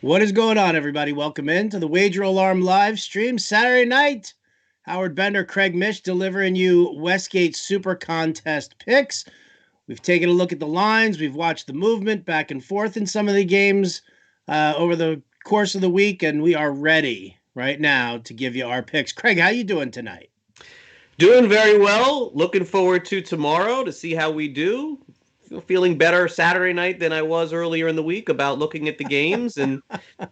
What is going on, everybody? Welcome in to the Wager Alarm live stream Saturday night. Howard Bender, Craig Mish delivering you Westgate Super Contest picks. We've taken a look at the lines. We've watched the movement back and forth in some of the games over the course of the week, and we are ready right now to give you our picks. Craig, how you doing tonight? Doing very well. Looking forward to tomorrow to see how we do. Feeling better Saturday night than I was earlier in the week about looking at the games, and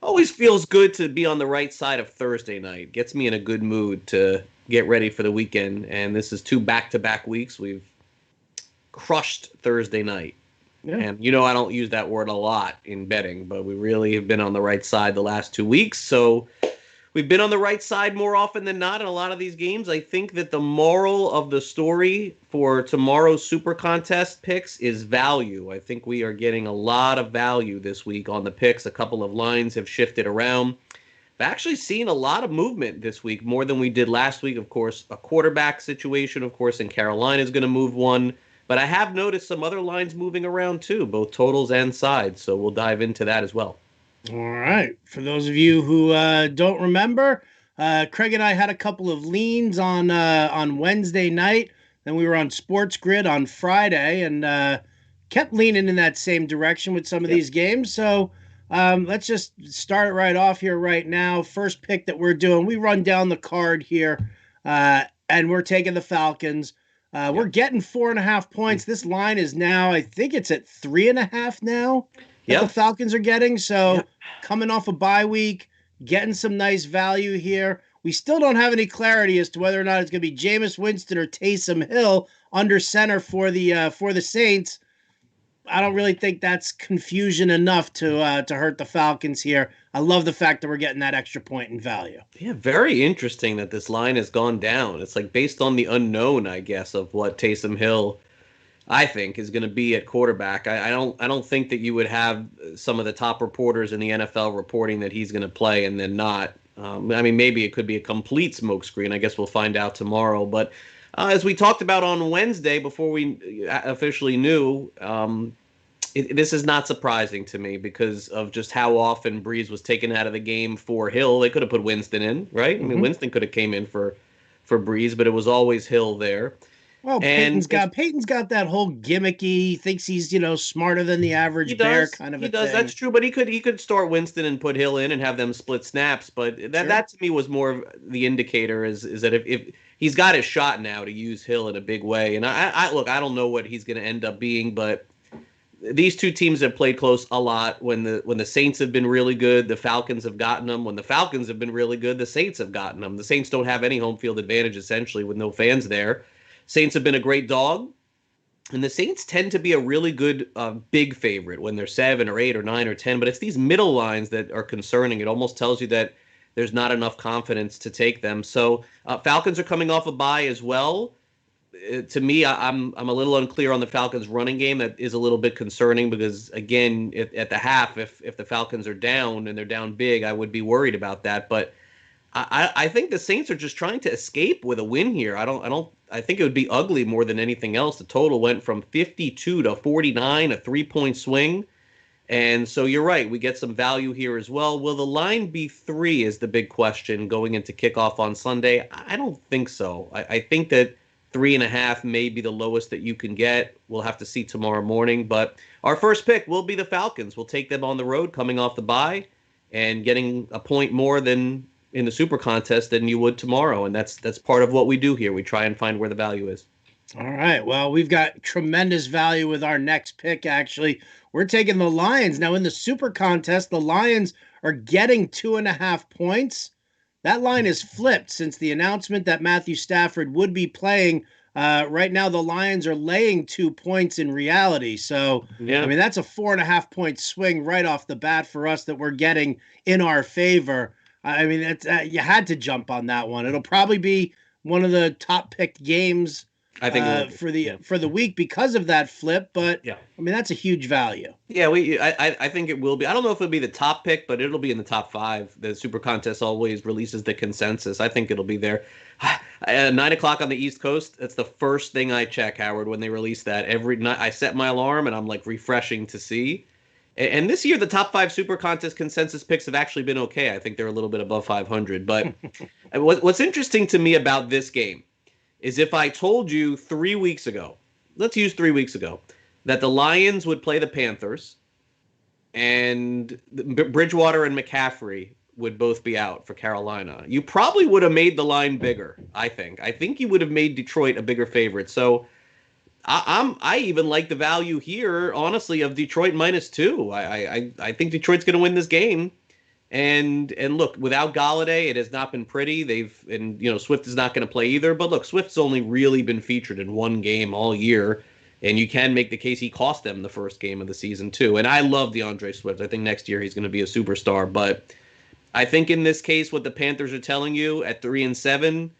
always feels good to be on the right side of Thursday night. Gets me in a good mood to get ready for the weekend. And this is two back-to-back weeks. We've crushed Thursday night. Yeah. And I don't use that word a lot in betting, but we really have been on the right side the last 2 weeks. So we've been on the right side more often than not in a lot of these games. I think that the moral of the story for tomorrow's Super Contest picks is value. I think we are getting a lot of value this week on the picks. A couple of lines have shifted around. I've actually seen a lot of movement this week, more than we did last week. Of course, a quarterback situation, of course, in Carolina is going to move one. But I have noticed some other lines moving around too, both totals and sides. So we'll dive into that as well. All right. For those of you who don't remember, Craig and I had a couple of leans on Wednesday night. Then we were on Sports Grid on Friday and kept leaning in that same direction with some of Yep. these games. So let's just start right off here right now. First pick that we're doing, we run down the card here, and we're taking the Falcons. We're Yep. getting 4.5 points. This line is now, I think it's at 3.5 now that the Yep. Falcons are getting. So Yep. coming off a bye week, getting some nice value here. We still don't have any clarity as to whether or not it's going to be Jameis Winston or Taysom Hill under center for the Saints. I don't really think that's confusion enough to hurt the Falcons here. I love the fact that we're getting that extra point in value. Yeah, very interesting that this line has gone down. It's like based on the unknown, I guess, of what Taysom Hill, I think, is going to be at quarterback. I don't think that you would have some of the top reporters in the NFL reporting that he's going to play and then not. I mean, maybe it could be a complete smokescreen. I guess we'll find out tomorrow. But as we talked about on Wednesday before we officially knew, this is not surprising to me because of just how often Breeze was taken out of the game for Hill. They could have put Winston in, right? I mean, Mm-hmm. Winston could have came in for Breeze, but it was always Hill there. Well, And Peyton's got that whole gimmicky, thinks he's smarter than the he average bear does, kind of he a does. That's thing. true, but he could start Winston and put Hill in and have them split snaps. But that Sure. that to me was more of the indicator is that if he's got his shot now to use Hill in a big way. And I look, I don't know what he's going to end up being, but these two teams have played close a lot. When the Saints have been really good, the Falcons have gotten them. When the Falcons have been really good, the Saints have gotten them. The Saints don't have any home field advantage essentially with no fans there. Saints have been a great dog, and the Saints tend to be a really good big favorite when they're 7 or 8 or 9 or 10. But it's these middle lines that are concerning. It almost tells you that there's not enough confidence to take them. So Falcons are coming off a bye as well. To me, I'm a little unclear on the Falcons' running game. That is a little bit concerning because, again, at the half, if the Falcons are down and they're down big, I would be worried about that. But I think the Saints are just trying to escape with a win here. I think it would be ugly more than anything else. The total went from 52 to 49, a 3-point swing. And so you're right. We get some value here as well. Will the line be 3 is the big question going into kickoff on Sunday. I don't think so. I think that 3.5 may be the lowest that you can get. We'll have to see tomorrow morning. But our first pick will be the Falcons. We'll take them on the road coming off the bye and getting a point more than in the Super Contest than you would tomorrow. And that's part of what we do here. We try and find where the value is. All right. Well, we've got tremendous value with our next pick, actually. We're taking the Lions. Now, in the Super Contest, the Lions are getting 2.5 points. That line is flipped since the announcement that Matthew Stafford would be playing. Right now, the Lions are laying 2 points in reality. So, I Yeah. mean, that's a 4.5 point swing right off the bat for us that we're getting in our favor. I mean, you had to jump on that one. It'll probably be one of the top picked games I think it will be. Yeah. for the week because of that flip. But Yeah. I mean, that's a huge value. Yeah, I think it will be. I don't know if it'll be the top pick, but it'll be in the top 5. The Super Contest always releases the consensus. I think it'll be there. 9 o'clock on the East Coast. That's the first thing I check, Howard, when they release that. Every night I set my alarm and I'm like refreshing to see. And this year, the top 5 Super Contest consensus picks have actually been okay. I think they're a little bit above 500. But what's interesting to me about this game is if I told you 3 weeks ago, let's use 3 weeks ago, that the Lions would play the Panthers and Bridgewater and McCaffrey would both be out for Carolina, you probably would have made the line bigger, I think. I think you would have made Detroit a bigger favorite. So I even like the value here, honestly, of Detroit -2. I think Detroit's going to win this game. And look, without Galladay, it has not been pretty. Swift is not going to play either. But look, Swift's only really been featured in one game all year, and you can make the case he cost them the first game of the season too. And I love DeAndre Swift. I think next year he's going to be a superstar. But I think in this case, what the Panthers are telling you at 3-7,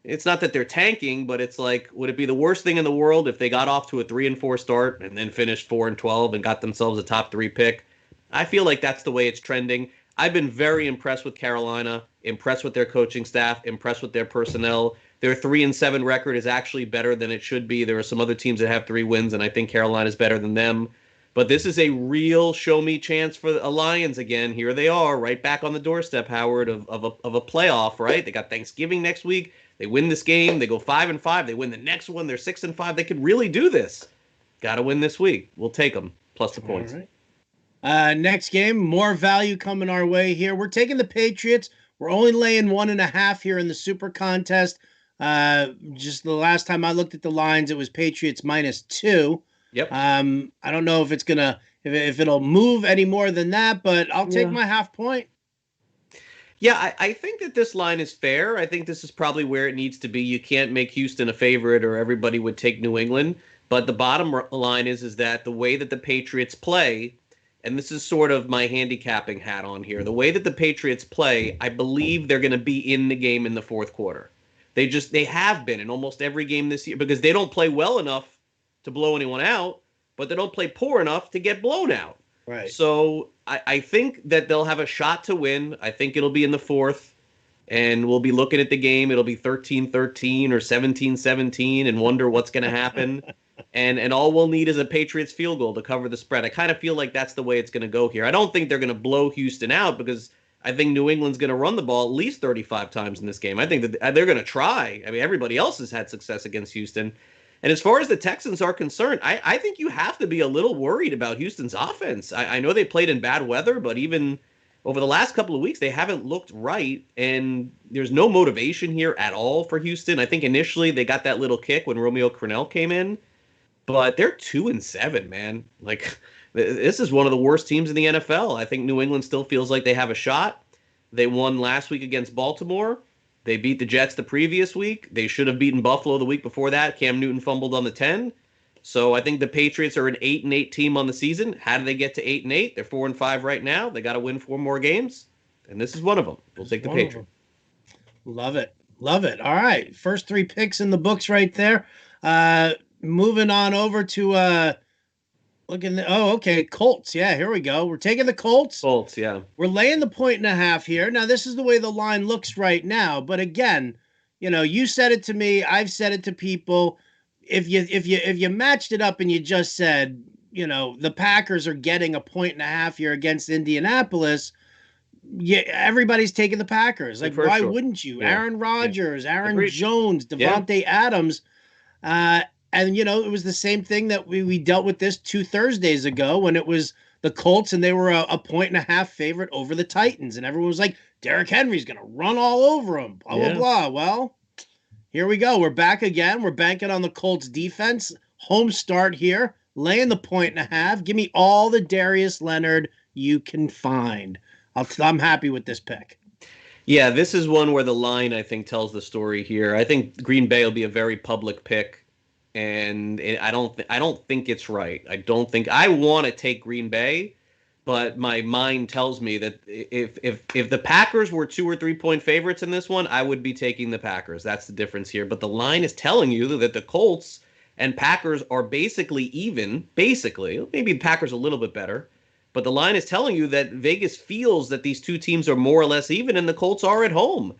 it's not that they're tanking, but it's like, would it be the worst thing in the world if they got off to a 3-4 start and then finished 4-12 and got themselves a top 3 pick? I feel like that's the way it's trending. I've been very impressed with Carolina, impressed with their coaching staff, impressed with their personnel. Their 3-7 record is actually better than it should be. There are some other teams that have 3 wins, and I think Carolina is better than them. But this is a real show-me chance for the Lions again. Here they are, right back on the doorstep, Howard, of a playoff, right? They got Thanksgiving next week. They win this game. They go 5-5. They win the next one. They're 6-5. They could really do this. Got to win this week. We'll take them, plus the points. All right. Next game, more value coming our way here. We're taking the Patriots. We're only laying 1.5 here in the Super Contest. Just the last time I looked at the lines, it was Patriots -2. Yep. I don't know if it's gonna if it'll move any more than that, but I'll take my half point. Yeah, I think that this line is fair. I think this is probably where it needs to be. You can't make Houston a favorite or everybody would take New England. But the bottom line is that the way that the Patriots play, and this is sort of my handicapping hat on here, the way that the Patriots play, I believe they're going to be in the game in the fourth quarter. They have been in almost every game this year because they don't play well enough to blow anyone out, but they don't play poor enough to get blown out. Right. So I think that they'll have a shot to win. I think it'll be in the fourth, and we'll be looking at the game. It'll be 13-13 or 17-17 and wonder what's going to happen. And all we'll need is a Patriots field goal to cover the spread. I kind of feel like that's the way it's going to go here. I don't think they're going to blow Houston out because I think New England's going to run the ball at least 35 times in this game. I think that they're going to try. I mean, everybody else has had success against Houston. And as far as the Texans are concerned, I think you have to be a little worried about Houston's offense. I know they played in bad weather, but even over the last couple of weeks, they haven't looked right. And there's no motivation here at all for Houston. I think initially they got that little kick when Romeo Crennel came in. But they're 2-7, man. Like, this is one of the worst teams in the NFL. I think New England still feels like they have a shot. They won last week against Baltimore. They beat the Jets the previous week. They should have beaten Buffalo the week before that. Cam Newton fumbled on the 10. So I think the Patriots are an 8-8 team on the season. How do they get to 8-8? They're 4-5 right now. They got to win 4 more games. And this is one of them. We'll take the Patriots. Love it. Love it. All right. First 3 picks in the books right there. Moving on over to Colts. Yeah, here we go. We're taking the Colts. Colts, yeah. We're laying the 1.5 here. Now, this is the way the line looks right now. But again, you said it to me. I've said it to people. If you matched it up and you just said, the Packers are getting 1.5 here against Indianapolis, everybody's taking the Packers. Like, why wouldn't you? Yeah. Aaron Rodgers, Aaron Jones, Devontae Adams. And, it was the same thing that we dealt with this 2 Thursdays ago when it was the Colts and they were a 1.5 favorite over the Titans. And everyone was like, Derrick Henry's going to run all over him, blah, blah, blah. Well, here we go. We're back again. We're banking on the Colts defense. Home start here, laying the 1.5. Give me all the Darius Leonard you can find. I'm happy with this pick. Yeah, this is one where the line, I think, tells the story here. I think Green Bay will be a very public pick. And I don't think it's right. I want to take Green Bay, but my mind tells me that if the Packers were 2 or 3 point favorites in this one, I would be taking the Packers. That's the difference here. But the line is telling you that the Colts and Packers are basically even. Basically, maybe the Packers a little bit better, but the line is telling you that Vegas feels that these two teams are more or less even, and the Colts are at home.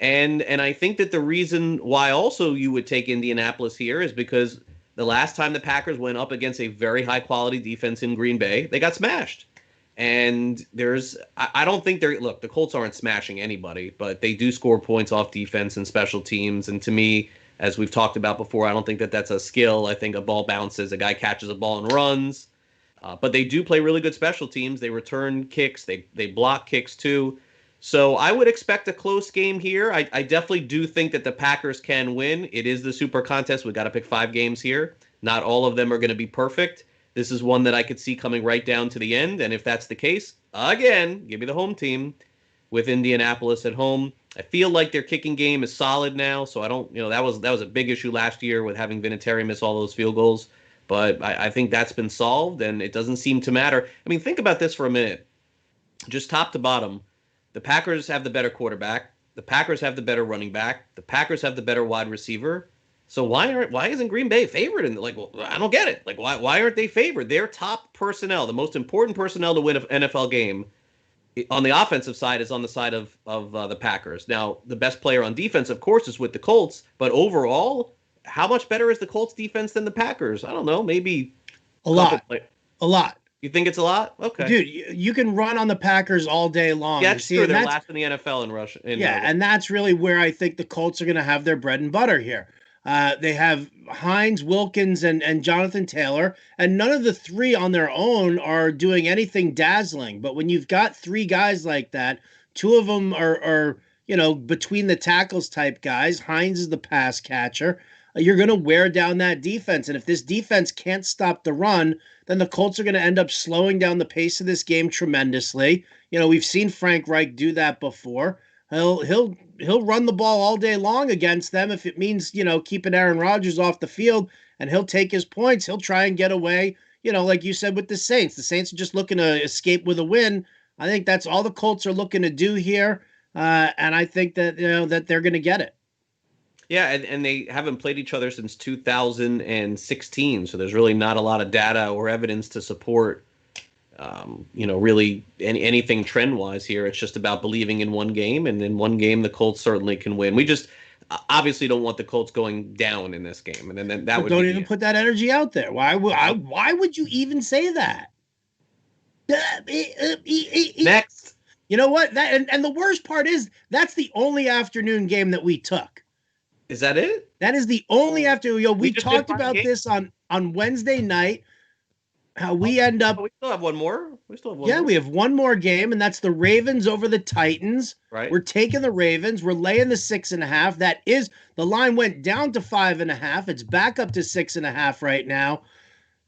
And I think that the reason why also you would take Indianapolis here is because the last time the Packers went up against a very high-quality defense in Green Bay, they got smashed. And I don't think the Colts aren't smashing anybody, but they do score points off defense and special teams. And to me, as we've talked about before, I don't think that that's a skill. I think a ball bounces, a guy catches a ball and runs. But they do play really good special teams. They return kicks, they block kicks too. So I would expect a close game here. I definitely do think that the Packers can win. It is the Super Contest. We got to pick 5 games here. Not all of them are going to be perfect. This is one that I could see coming right down to the end. And if that's the case, again, give me the home team with Indianapolis at home. I feel like their kicking game is solid now. So I don't, that was a big issue last year with having Vinatieri miss all those field goals. But I think that's been solved, and it doesn't seem to matter. I mean, think about this for a minute. Just top to bottom, the Packers have the better quarterback. The Packers have the better running back. The Packers have the better wide receiver. So why isn't Green Bay favored? And I don't get it. Why aren't they favored? Their top personnel, the most important personnel to win an NFL game, on the offensive side is on the side of the Packers. Now, the best player on defense, of course, is with the Colts. But overall, how much better is the Colts defense than the Packers? I don't know. Maybe a lot. A lot. You think it's a lot? Okay. Dude, you can run on the Packers all day long. Yeah, that's true. They're last in the NFL in rush. And that's really where I think the Colts are going to have their bread and butter here. They have Hines, Wilkins, and Jonathan Taylor, and none of the 3 on their own are doing anything dazzling. But when you've got 3 guys like that, 2 of them are between the tackles type guys. Hines is the pass catcher. You're going to wear down that defense. And if this defense can't stop the run, then the Colts are going to end up slowing down the pace of this game tremendously. We've seen Frank Reich do that before. He'll run the ball all day long against them if it means, keeping Aaron Rodgers off the field, and he'll take his points. He'll try and get away, like you said with the Saints. The Saints are just looking to escape with a win. I think that's all the Colts are looking to do here. And I think that, that they're going to get it. Yeah, and they haven't played each other since 2016, so there's really not a lot of data or evidence to support, really anything trend-wise here. It's just about believing in one game, and in one game, the Colts certainly can win. We just obviously don't want the Colts going down in this game, and then that would don't even put that energy out there. Why would you even say that? Next. You know what? And the worst part is that's the only afternoon game that we took. Is that it? That is the only afternoon. We talked about this on Wednesday night. How we end up. We still have one more. We have one more game, and that's the Ravens over the Titans. Right. We're taking the Ravens. We're laying the 6.5. That is, the line went down to 5.5. It's back up to 6.5 right now.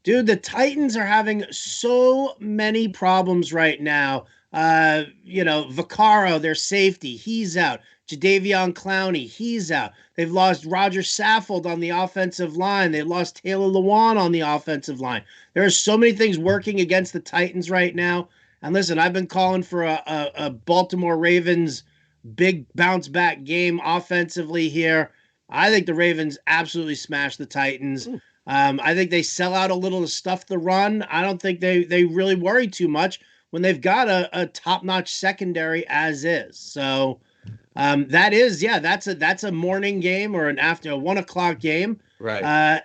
Dude, the Titans are having so many problems right now. Vaccaro, their safety, he's out. Jadeveon Clowney, he's out. They've lost Roger Saffold on the offensive line. They've lost Taylor Lewan on the offensive line. There are so many things working against the Titans right now. And listen, I've been calling for a Baltimore Ravens big bounce back game offensively here. I think the Ravens absolutely smash the Titans. I think they sell out a little to stuff the run. I don't think they really worry too much when they've got a top-notch secondary as is. So that's a morning game or an after a 1:00 game. Right.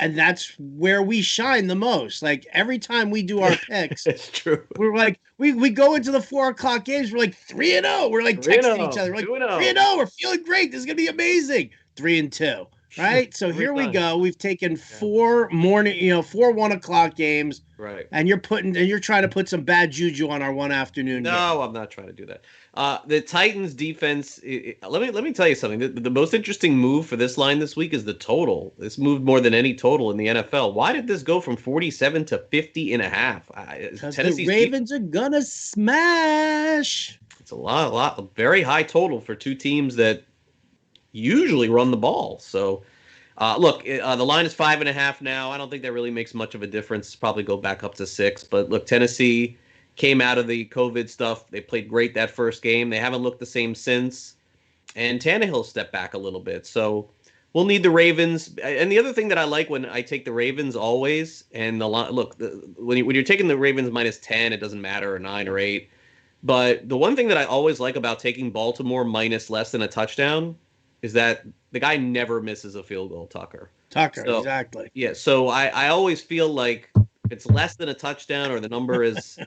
And that's where we shine the most. Like every time we do our picks, it's true. We're like, we go into the 4:00 games. We're like 3-0. We're like texting each other. We're like 3-0. We're feeling great. This is going to be amazing. 3-2. Right. So here we go. We've taken 4 1:00 games. Right. And you're trying to put some bad juju on our one afternoon game. No, I'm not trying to do that. The Titans defense, let me tell you something. The most interesting move for this line this week is the total. This moved more than any total in the NFL. Why did this go from 47 to 50.5? Because the Ravens are gonna smash. It's a lot, very high total for two teams that usually run the ball. So, look, the line is 5.5 now. I don't think that really makes much of a difference. Probably go back up to 6. But look, Tennessee came out of the COVID stuff. They played great that first game. They haven't looked the same since. And Tannehill stepped back a little bit. So we'll need the Ravens. And the other thing that I like when I take the Ravens always, and the line, look, when you're taking the Ravens minus 10, it doesn't matter, or 9 or 8. But the one thing that I always like about taking Baltimore minus less than a touchdown is that the guy never misses a field goal, Tucker. Exactly. Yeah, so I always feel like if it's less than a touchdown or the number is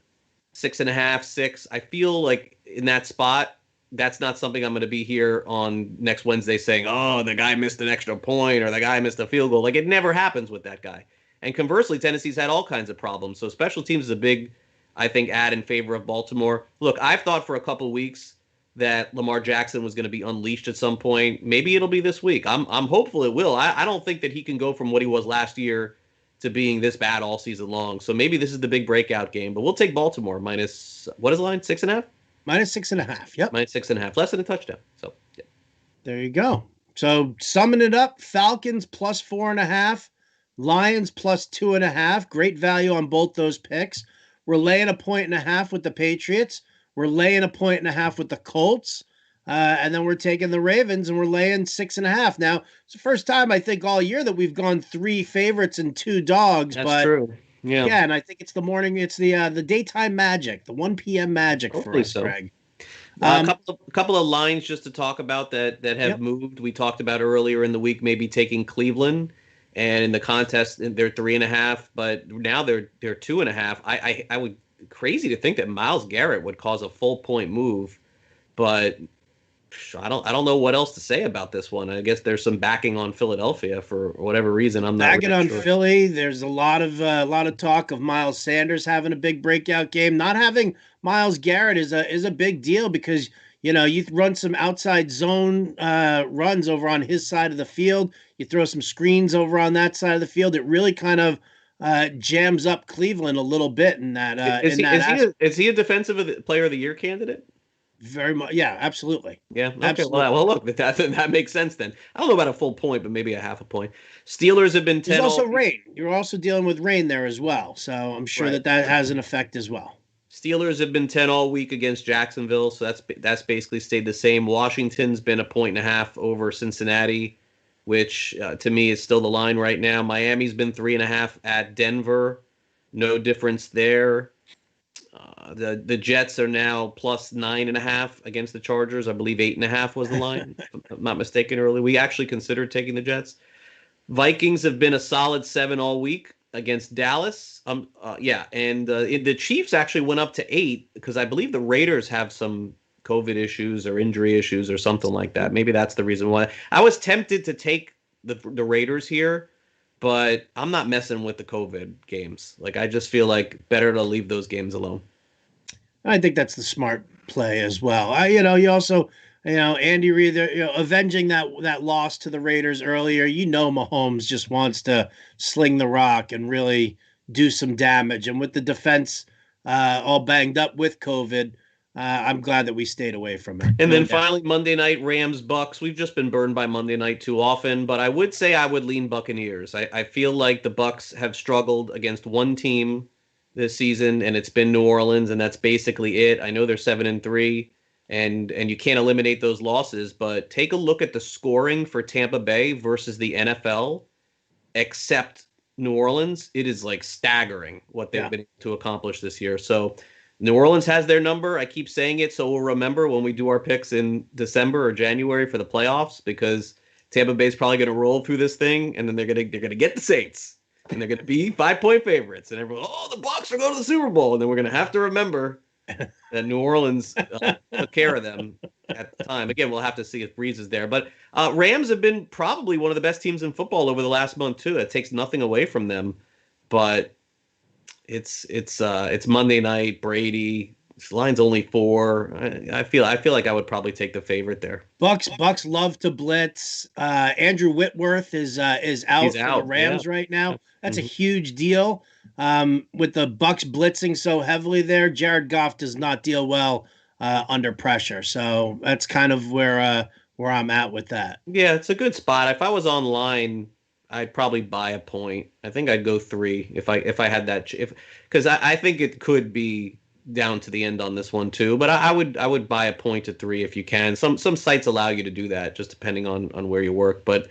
6.5, 6. I feel like in that spot, that's not something I'm going to be here on next Wednesday saying, oh, the guy missed an extra point or the guy missed a field goal. Like, it never happens with that guy. And conversely, Tennessee's had all kinds of problems. So special teams is a big, I think, add in favor of Baltimore. Look, I've thought for a couple of weeks that Lamar Jackson was going to be unleashed at some point. Maybe it'll be this week. I'm hopeful it will. I don't think that he can go from what he was last year to being this bad all season long. So maybe this is the big breakout game. But we'll take Baltimore minus, what is the line? 6.5? Minus 6.5. Yep. Minus 6.5. Less than a touchdown. So yeah. There you go. So summing it up, Falcons plus 4.5, Lions plus 2.5. Great value on both those picks. We're laying 1.5 with the Patriots. We're laying 1.5 with the Colts. And then we're taking the Ravens and we're laying 6.5. Now, it's the first time I think all year that we've gone 3 favorites and 2 dogs. That's true. Yeah. Yeah, and I think it's the morning, it's the daytime magic, the 1 p.m. magic Hopefully for us, so. Greg. A couple of lines just to talk about that have moved. We talked about earlier in the week, maybe taking Cleveland, and in the contest they're 3.5, but now they're 2.5. I would crazy to think that Myles Garrett would cause a full point move, but I don't know what else to say about this one. I guess there's some backing on Philadelphia for whatever reason. I'm not backing really on sure. Philly. There's a lot of talk of Miles Sanders having a big breakout game. Not having Myles Garrett is a big deal because you run some outside zone runs over on his side of the field. You throw some screens over on that side of the field. It really kind of jams up Cleveland a little bit in that. Is he a defensive player of the year candidate? Very much, yeah, absolutely. Yeah, okay. Absolutely. Well, look, that makes sense then. I don't know about a full point, but maybe a half a point. Steelers have been 10. There's also rain. You're also dealing with rain there as well, so I'm sure Right. that has an effect as well. Steelers have been 10 all week against Jacksonville, so that's basically stayed the same. Washington's been 1.5 over Cincinnati, which to me is still the line right now. Miami's been 3.5 at Denver, no difference there. The Jets are now plus 9.5 against the Chargers. I believe 8.5 was the line, if I'm not mistaken. Earlier, we actually considered taking the Jets. Vikings have been a solid 7 all week against Dallas. And the Chiefs actually went up to 8 because I believe the Raiders have some COVID issues or injury issues or something like that. Maybe that's the reason why. I was tempted to take the Raiders here, but I'm not messing with the COVID games. Like, I just feel like better to leave those games alone. I think that's the smart play as well. You also, Andy Reid, avenging that loss to the Raiders earlier. Mahomes just wants to sling the rock and really do some damage. And with the defense all banged up with COVID, I'm glad that we stayed away from it. And then finally, Monday night, Rams-Bucks. We've just been burned by Monday night too often, but I would say I would lean Buccaneers. I feel like the Bucks have struggled against one team this season, and it's been New Orleans, and that's basically it. I know they're 7-3, and you can't eliminate those losses, but take a look at the scoring for Tampa Bay versus the NFL, except New Orleans. It is like staggering what they've been able to accomplish this year. So New Orleans has their number. I keep saying it, so we'll remember when we do our picks in December or January for the playoffs, because Tampa Bay's probably going to roll through this thing, and then they're going to get the Saints. And they're going to be 5-point favorites. And everyone, the Bucs are going to the Super Bowl. And then we're going to have to remember that New Orleans took care of them at the time. Again, we'll have to see if Breeze is there. But Rams have been probably one of the best teams in football over the last month, too. It takes nothing away from them. But it's Monday night, Brady. This line's only 4. I feel like I would probably take the favorite there. Bucks love to blitz. Andrew Whitworth is out for the Rams right now. That's a huge deal. With the Bucks blitzing so heavily there, Jared Goff does not deal well under pressure. So that's kind of where I'm at with that. Yeah, it's a good spot. If I was online, I'd probably buy a point. I think I'd go 3 if I had that. Because I think it could be down to the end on this one too, but I would buy a point at 3 if you can. Some sites allow you to do that, just depending on where you work. But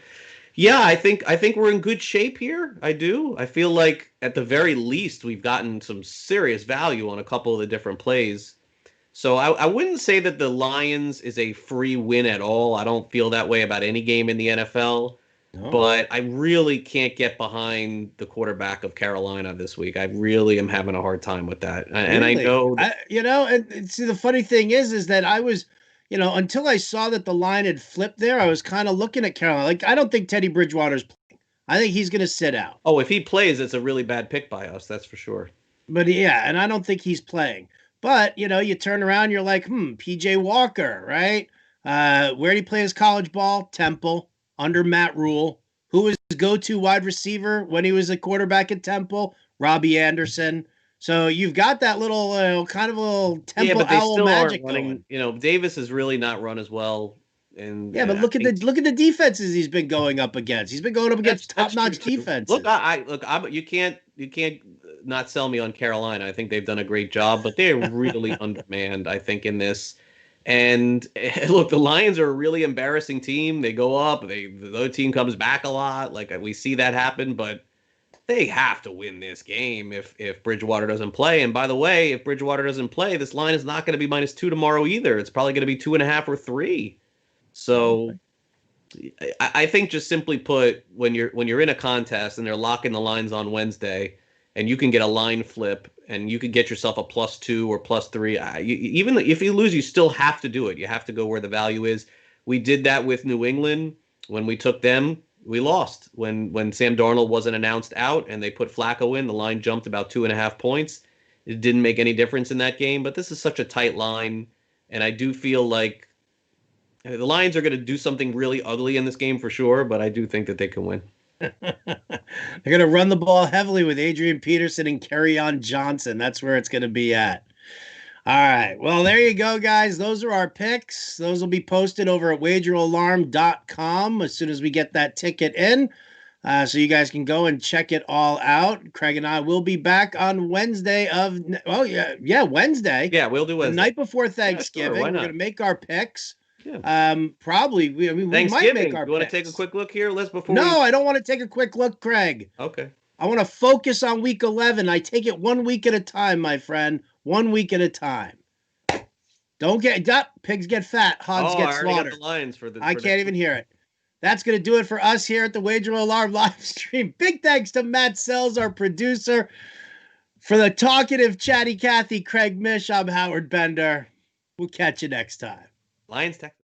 yeah, I think we're in good shape here. I do. I feel like at the very least we've gotten some serious value on a couple of the different plays. So I wouldn't say that the Lions is a free win at all. I don't feel that way about any game in the NFL. No. but I really can't get behind the quarterback of Carolina this week. I really am having a hard time with that. And I Really? know that, And see, the funny thing is that I was, until I saw that the line had flipped there, I was kind of looking at Carolina. Like, I don't think Teddy Bridgewater's playing. I think he's going to sit out. oh, if he plays, it's a really bad pick by us. That's for sure. But yeah, and I don't think he's playing. But, you turn around, you're like, PJ Walker, right? Where did he play his college ball? Temple, under Matt Rule. Who was his go-to wide receiver when he was a quarterback at Temple? Robbie Anderson. So you've got that little kind of a little Yeah, Temple but they Owl still aren't magic running. going. Davis has really not run as well, and Yeah, but I think look at the defenses he's been going up against. He's been going up against that's true top-notch too. Look, defenses. you can't not sell me on Carolina. I think they've done a great job, but they're really undermanned. I think in this, and look, the Lions are a really embarrassing team. They go up, the other team comes back a lot. Like we see that happen, but they have to win this game if Bridgewater doesn't play. And by the way, if Bridgewater doesn't play, this line is not going to be -2 tomorrow either. It's probably going to be 2.5 or 3. So I think just simply put, when you're in a contest and they're locking the lines on Wednesday, and you can get a line flip and you could get yourself a +2 or +3. Even if you lose, you still have to do it. You have to go where the value is. We did that with New England when we took them. We lost when Sam Darnold wasn't announced out and they put Flacco in. The line jumped about 2.5 points. It didn't make any difference in that game, but this is such a tight line, and I do feel like the Lions are going to do something really ugly in this game for sure, but I do think that they can win. They're going to run the ball heavily with Adrian Peterson and Kerryon Johnson. That's where it's going to be at. All right. Well, there you go, guys. Those are our picks. Those will be posted over at wageralarm.com as soon as we get that ticket in. So you guys can go and check it all out. Craig and I will be back on Wednesday Wednesday. Yeah, we'll do The Wednesday. night before Yeah, Thanksgiving. sure, why We're not? going to make our picks. Yeah. Probably. We might make Thanksgiving. our You want to picks. take a quick look here? Let's before No, we. I don't want to take a quick look, Craig. Okay. I want to focus on week 11. I take it 1 week at a time, my friend. 1 week at a time. Don't get pigs get fat, hogs get I already slaughtered. got the lines for the. I can't even hear it. That's going to do it for us here at the Wager Alarm live stream. Big thanks to Matt Sells, our producer. For the talkative, chatty Cathy, Craig Mish, I'm Howard Bender. We'll catch you next time. Lions, Texas.